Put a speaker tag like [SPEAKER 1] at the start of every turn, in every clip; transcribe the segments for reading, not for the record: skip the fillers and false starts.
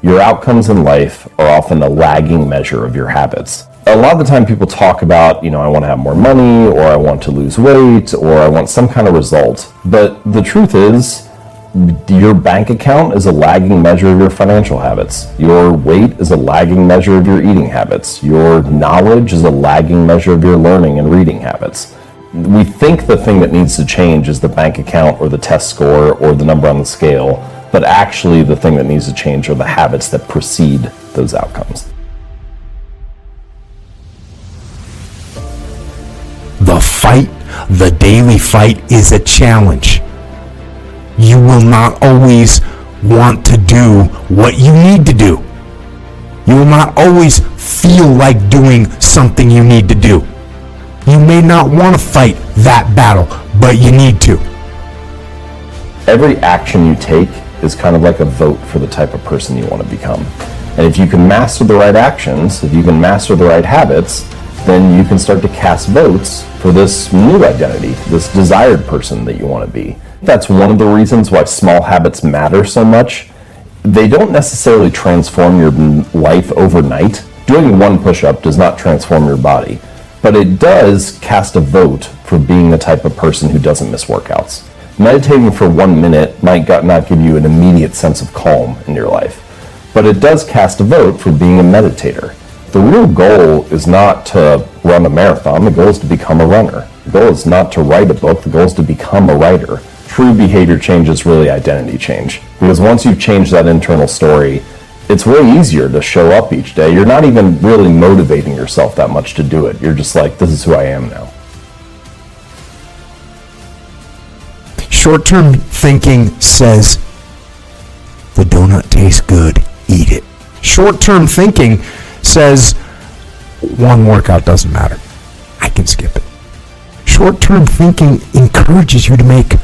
[SPEAKER 1] Your outcomes in life are often a lagging measure of your habits. A lot of the time people talk about, I want to have more money, or I want to lose weight, or I want some kind of result. But the truth is, your bank account is a lagging measure of your financial habits. Your weight is a lagging measure of your eating habits. Your knowledge is a lagging measure of your learning and reading habits. We think the thing that needs to change is the bank account or the test score or the number on the scale, but actually the thing that needs to change are the habits that precede those outcomes.
[SPEAKER 2] The fight, the daily fight, is a challenge. You will not always want to do what you need to do. You will not always feel like doing something you need to do. You may not want to fight that battle, but you need to.
[SPEAKER 1] Every action you take is kind of like a vote for the type of person you want to become. And if you can master the right actions, if you can master the right habits, then you can start to cast votes for this new identity, this desired person that you want to be. That's one of the reasons why small habits matter so much. They don't necessarily transform your life overnight. Doing one push-up does not transform your body, but it does cast a vote for being the type of person who doesn't miss workouts. Meditating for 1 minute might not give you an immediate sense of calm in your life, but it does cast a vote for being a meditator. The real goal is not to run a marathon. The goal is to become a runner. The goal is not to write a book. The goal is to become a writer. True behavior change is really identity change, because once you've changed that internal story, it's way easier to show up each day. You're not even really motivating yourself that much to do it. You're just like, this is who I am now.
[SPEAKER 2] Short-term thinking says, the donut tastes good, eat it. Short-term thinking says, one workout doesn't matter, I can skip it. Short-term thinking encourages you to make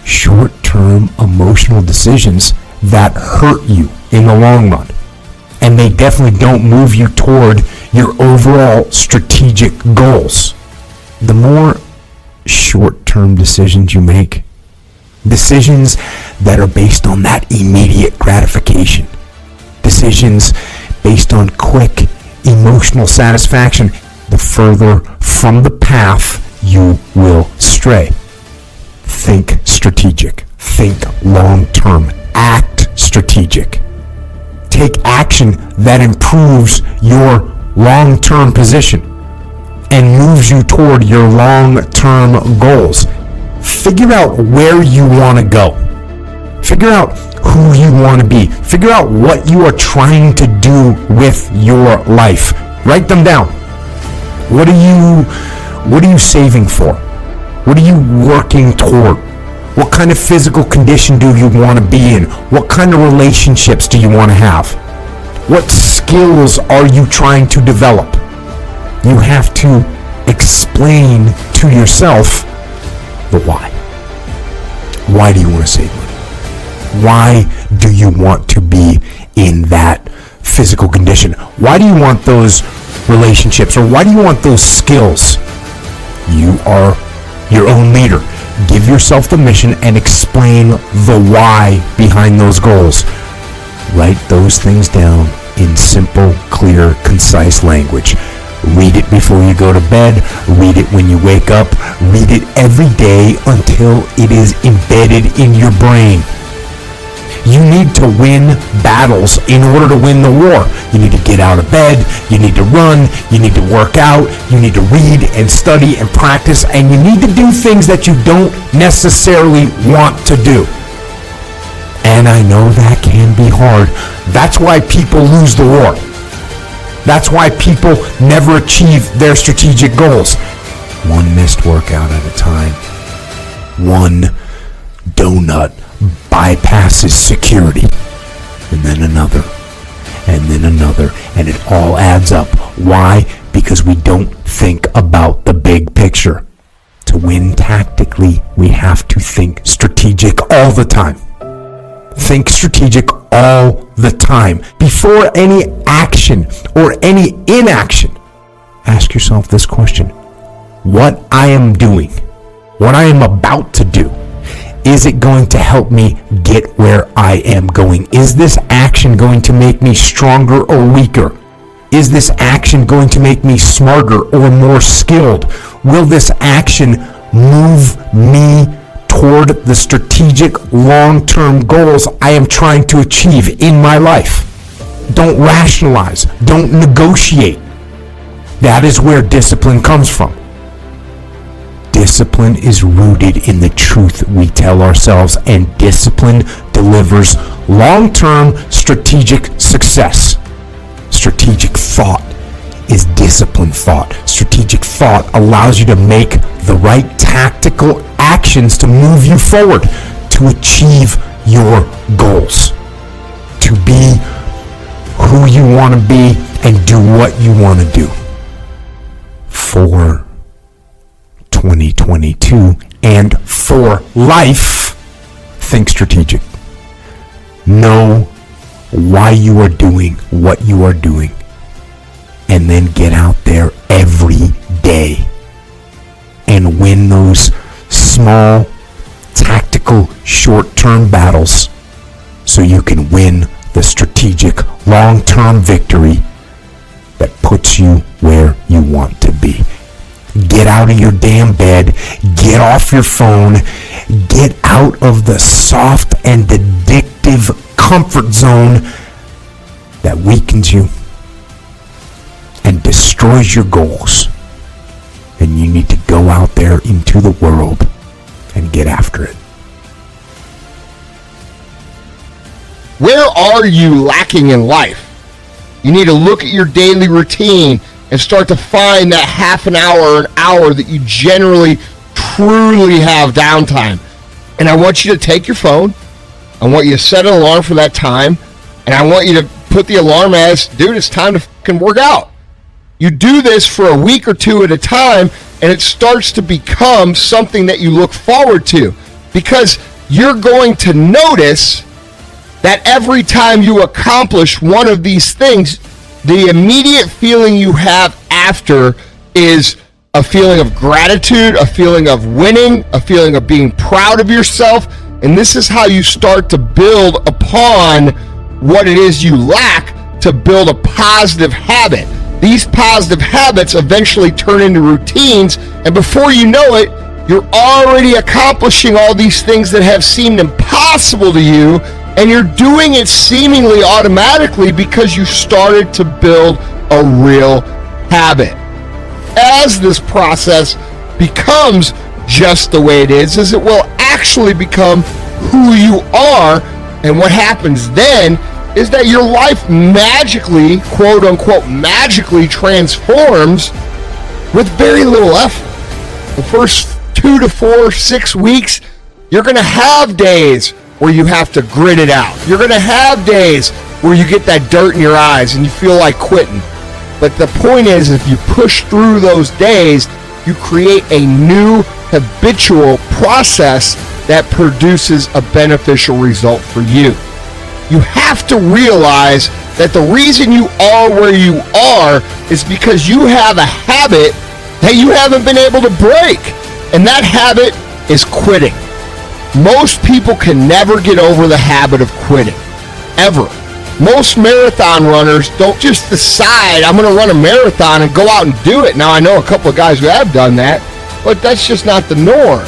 [SPEAKER 2] short-term emotional decisions that hurt you in the long run. And they definitely don't move you toward your overall strategic goals. The more short-term decisions you make, decisions that are based on that immediate gratification, decisions based on quick emotional satisfaction, the further from the path you will stray. Think strategic. Think long-term. Act strategic. Take action that improves your long-term position and moves you toward your long-term goals. Figure out where you want to go. Figure out who you want to be. Figure out what you are trying to do with your life. Write them down. What are you saving for? What are you working toward? What kind of physical condition do you want to be in? What kind of relationships do you want to have? What skills are you trying to develop? You have to explain to yourself the why. Why do you want to save money? Why do you want to be in that physical condition? Why do you want those relationships? Or why do you want those skills? You are your own leader. Give yourself the mission and explain the why behind those goals. Write those things down in simple, clear, concise language. Read it before you go to bed. Read it when you wake up. Read it every day until it is embedded in your brain. You need to win battles in order to win the war. You need to get out of bed. You need to run. You need to work out. You need to read and study and practice. And you need to do things that you don't necessarily want to do. And I know that can be hard. That's why people lose the war. That's why people never achieve their strategic goals. One missed workout at a time. One donut bypasses security. And then another. And then another. And it all adds up. Why? Because we don't think about the big picture. To win tactically, we have to think strategic all the time. Think strategic all the time. Before any action or any inaction, ask yourself this question. What I am doing, what I am about to do, is it going to help me get where I am going? Is this action going to make me stronger or weaker? Is this action going to make me smarter or more skilled? Will this action move me toward the strategic long-term goals I am trying to achieve in my life? Don't rationalize. Don't negotiate. That is where discipline comes from. Discipline is rooted in the truth we tell ourselves, and discipline delivers long-term strategic success. Strategic thought is disciplined thought. Strategic thought allows you to make the right tactical actions to move you forward, to achieve your goals, to be who you want to be and do what you want to do. For 2022 and for life, think strategic. Know why you are doing what you are doing, and then get out there every day and win those small, tactical, short-term battles so you can win the strategic, long-term victory that puts you where you want to be. Get out of your damn bed, get off your phone, get out of the soft and addictive comfort zone that weakens you and destroys your goals. And you need to go out there into the world and get after it.
[SPEAKER 3] Where are you lacking in life? You need to look at your daily routine and start to find that half an hour or an hour that you generally, truly have downtime. And I want you to take your phone. I want you to set an alarm for that time. And I want you to put the alarm as, dude, it's time to fucking work out. You do this for a week or two at a time, and it starts to become something that you look forward to, because you're going to notice that every time you accomplish one of these things, the immediate feeling you have after is a feeling of gratitude, a feeling of winning, a feeling of being proud of yourself. And this is how you start to build upon what it is you lack to build a positive habit. These positive habits eventually turn into routines, and before you know it, you're already accomplishing all these things that have seemed impossible to you, and you're doing it seemingly automatically because you started to build a real habit. As this process becomes just the way it is it will actually become who you are, and what happens then is that your life magically, quote unquote, magically transforms with very little effort. The first 2 to 4, 6 weeks, you're going to have days where you have to grit it out. You're going to have days where you get that dirt in your eyes and you feel like quitting. But the point is, if you push through those days, you create a new habitual process that produces a beneficial result for you. You have to realize that the reason you are where you are is because you have a habit that you haven't been able to break. And that habit is quitting. Most people can never get over the habit of quitting, ever. Most marathon runners don't just decide, I'm going to run a marathon and go out and do it. Now, I know a couple of guys who have done that, but that's just not the norm.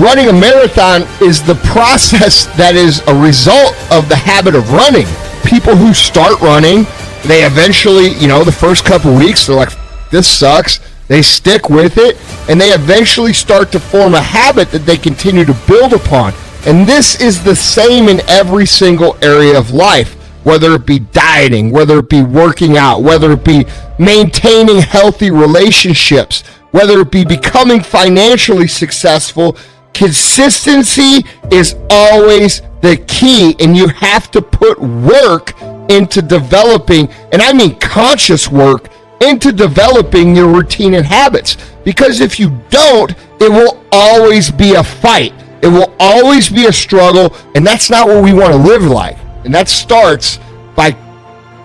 [SPEAKER 3] Running a marathon is the process that is a result of the habit of running. People who start running, they eventually, the first couple of weeks, they're like, this sucks. They stick with it, and they eventually start to form a habit that they continue to build upon. And this is the same in every single area of life, whether it be dieting, whether it be working out, whether it be maintaining healthy relationships, whether it be becoming financially successful. Consistency is always the key, and you have to put work into developing, and I mean conscious work, into developing your routine and habits. Because if you don't, it will always be a fight. It will always be a struggle, and that's not what we want to live like. And that starts by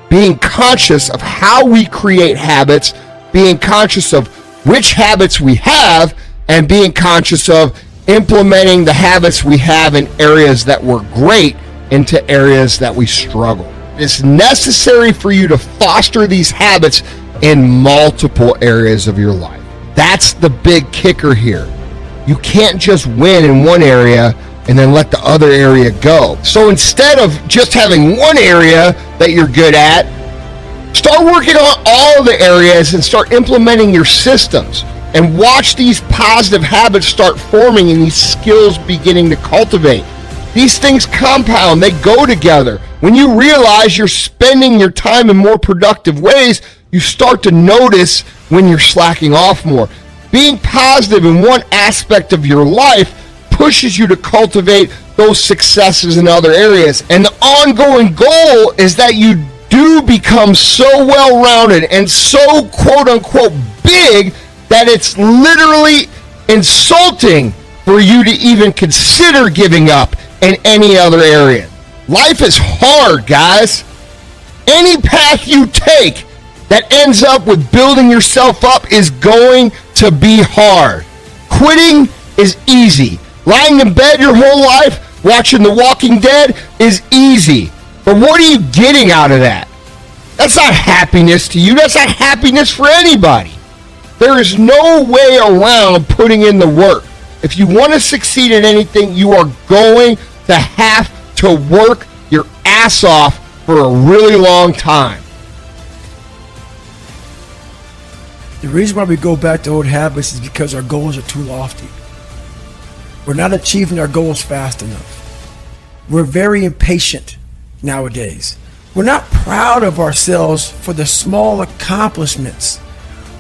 [SPEAKER 3] being conscious of how we create habits, being conscious of which habits we have, and being conscious of, implementing the habits we have in areas that were great into areas that we struggle. It's necessary for you to foster these habits in multiple areas of your life. That's the big kicker here. You can't just win in one area and then let the other area go. So instead of just having one area that you're good at, start working on all the areas and start implementing your systems, and watch these positive habits start forming and these skills beginning to cultivate. These things compound, they go together. When you realize you're spending your time in more productive ways, you start to notice when you're slacking off more. Being positive in one aspect of your life pushes you to cultivate those successes in other areas. And the ongoing goal is that you do become so well-rounded and so quote-unquote big that it's literally insulting for you to even consider giving up in any other area. Life is hard, guys. Any path you take that ends up with building yourself up is going to be hard. Quitting is easy. Lying in bed your whole life watching The Walking Dead is easy. But what are you getting out of that? That's not happiness to you. That's not happiness for anybody. There is no way around putting in the work. If you want to succeed in anything, you are going to have to work your ass off for a really long time.
[SPEAKER 4] The reason why we go back to old habits is because our goals are too lofty. We're not achieving our goals fast enough. We're very impatient nowadays. We're not proud of ourselves for the small accomplishments.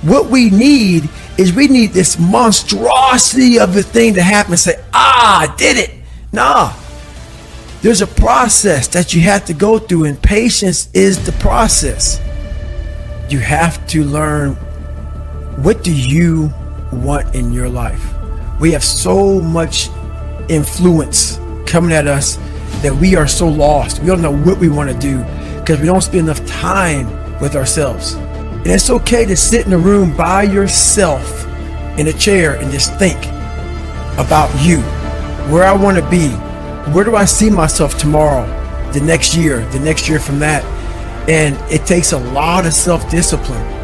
[SPEAKER 4] What we need is this monstrosity of a thing to happen and say, I did it. Nah. There's a process that you have to go through, and patience is the process. You have to learn, what do you want in your life? We have so much influence coming at us that we are so lost. We don't know what we want to do because we don't spend enough time with ourselves. And it's okay to sit in a room by yourself in a chair and just think about you, where I want to be, where do I see myself tomorrow, the next year from that. And it takes a lot of self-discipline.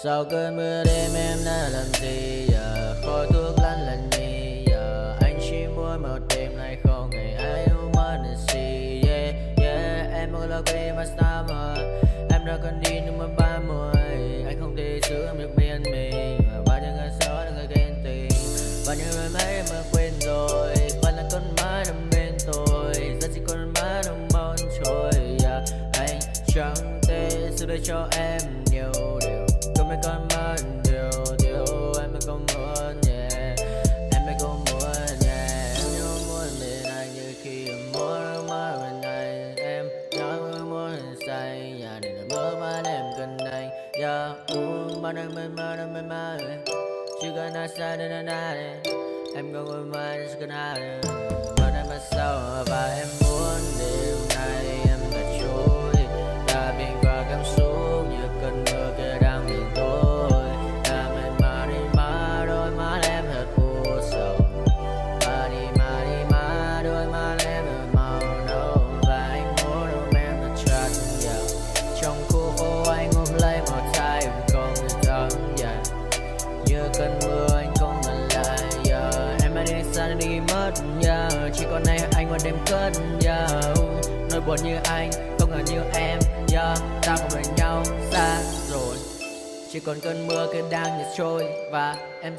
[SPEAKER 5] Sau cơn mưa đêm em đã làm gì giờ, khói thuốc lăn lần nhì giờ, anh chỉ muốn một đêm này không ngày ai ôm anh gì. Yeah yeah, em muốn là quê mà sao mà em đã cần đi nhưng mà 30, anh không thể giữ em được bên mình. Và bao nhiêu ngày sau là người ghen tình, bao nhiêu người mấy em đã quên rồi, vẫn là con mãi nằm bên tôi, giờ chỉ còn mãi nằm mòn trôi. Yeah, anh chẳng thể giữ để cho em nhiều điều, không mấy con mất điều em mới không muốn. Yeah, em mới không muốn. Yeah, em nhớ muốn bên anh như khi em muốn mãi bên anh, em nhớ muốn say nhà để là mơ mà em cần anh. Yeah, mà đang mê mơ chỉ cần ai sai nên anh ai em không muốn mai chỉ cần ai mà đang mà sao và em muốn đêm nay em đã trôi đã biển qua cảm xúc như cơn mưa kia đang biển tối. Đã mệt mà đi mà đôi mắt em thật u sầu, mà đi mà đôi mắt em thật màu nâu, và anh muốn ôm em thật chặt vào trong khu phố anh ôm lấy một tay em không thể thắng dài như cơn mưa anh không ngần lại. Em đã đi xa đi mất chỉ còn này anh qua đêm cất nỗi buồn như anh không ngờ như em ta không bên nhau xa rồi, chỉ còn cơn mưa kia đang nhạt trôi và em.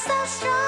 [SPEAKER 6] so strong.